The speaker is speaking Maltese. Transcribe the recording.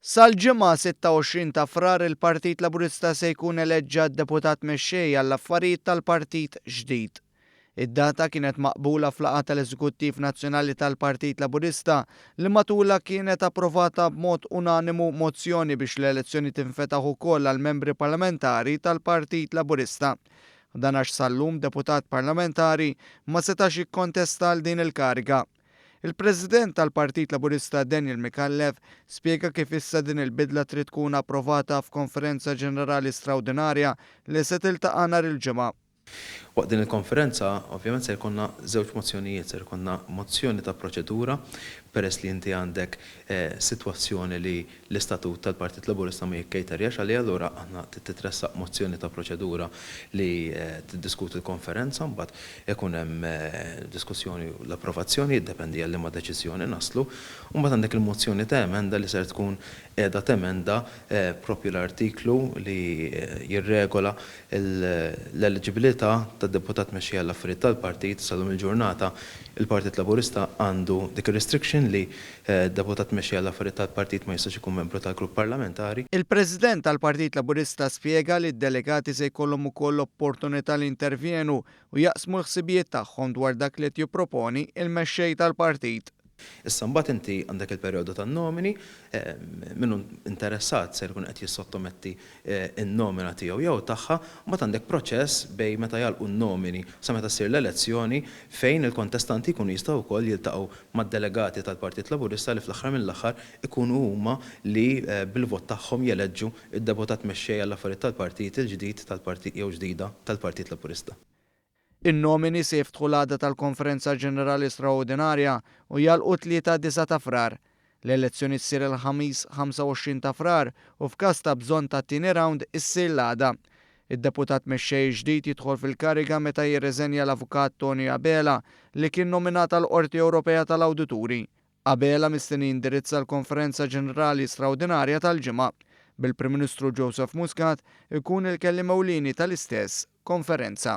Sal-ġimgħa 26 ta' frar il-Partit Laburista se jkun eleġġa d-deputat mexxej għall-affarijiet tal-partit ġdid. Id-data kienet maqbula fl-laqgħa tal-Eżekuttiv Nazzjonali tal-Partit Laburista li matula kienet approvata b'mod unanimu mozzjoni biex l-elezzjoni tinfetaħ ukoll għal membri parlamentari tal-Partit Laburista. Dan għax sal-lum deputat parlamentari ma setax jikkontesta għal din il-kariga. Il-President tal-Partit Laburista Daniel Mikallef spjega kif issa din il-bidla trid tkun approvata f'konferenza ġenerali straordinarja li se tiltaqa' nhar il-ġimgħa. Waqt din il-konferenza, ovvjament se jkollna żewġ mozzjonijiet, se jkollna mozzjoni ta' proċedura peress li inti għandek sitwazzjoni li l-istatut tal-Partit Laburista ma jikkejterjax għalija, allura aħna titressaq mozzjoni ta' proċedura li tiddiskuti l-konferenza, mbagħad ikun hemm diskussjoni u l-approvazzjoni jiddependi għal liema deċiżjoni naslu, u mbagħad għandek il-mozzjoni ta' emenda li ser tkun qiegħda temenda proprju l-artiklu li jirregola l-eliġibilità tad-deputat mexxej għall-affarijiet tal-partit salum il-ġurnata. Il-Partit Laburista għandu dik ir-restriction li deputat mexxej għall-affarijiet tal-partit ma jistax ikun membru tal-grupp parlamentari. Il-President tal-Partit Laburista spjega li d-delegati se jkollhom ukoll opportunità li intervjenu u jaqsmu l-ħsibijiet tagħhom dwar dak li qed jipproponi il-mexxej tal-partit. Issa mbagħad inti għandek il-perjodu tan-nomini, minnu interessat se jkun qed jissottometti in-nomina tiegħu jew tagħha, mbagħad għandek proċess bejn meta jalqu n-nomini sa meta ssir l-elezzjoni fejn il-kontestanti jkunu jistgħu wkoll jiltaqgħu mad-delegati tal-Partit Laburista li fl-aħħar mill-aħħar ikunu huma li bil-vot tagħhom jeleġġu id-deputat mexxej għall-affarijiet tal-partit il-ġdid tal-partit jew ġdida tal-Partit Laburista. In-nomini se jiftħu l-għada tal-Konferenza Ġenerali Straordinarja u jalqu 3-9 ta' frar. L-elezzjoni ssir il-ħamis 25 ta' frar u f'każ ta' bżonn ta' tieni round issir l-għada. Id-deputat mexxej ġdid jidħol fil-kariga meta jirreżenja l-Avukat Tony Abela li kien nominat għall-Qorti Ewropea tal-Awdituri. Abela mistenni indirizza l-Konferenza Ġenerali Straordinarja tal-ġimgħa. Bil-Prim Ministru Joseph Muscat ikun il-kelliem ewlieni tal-istess konferenza.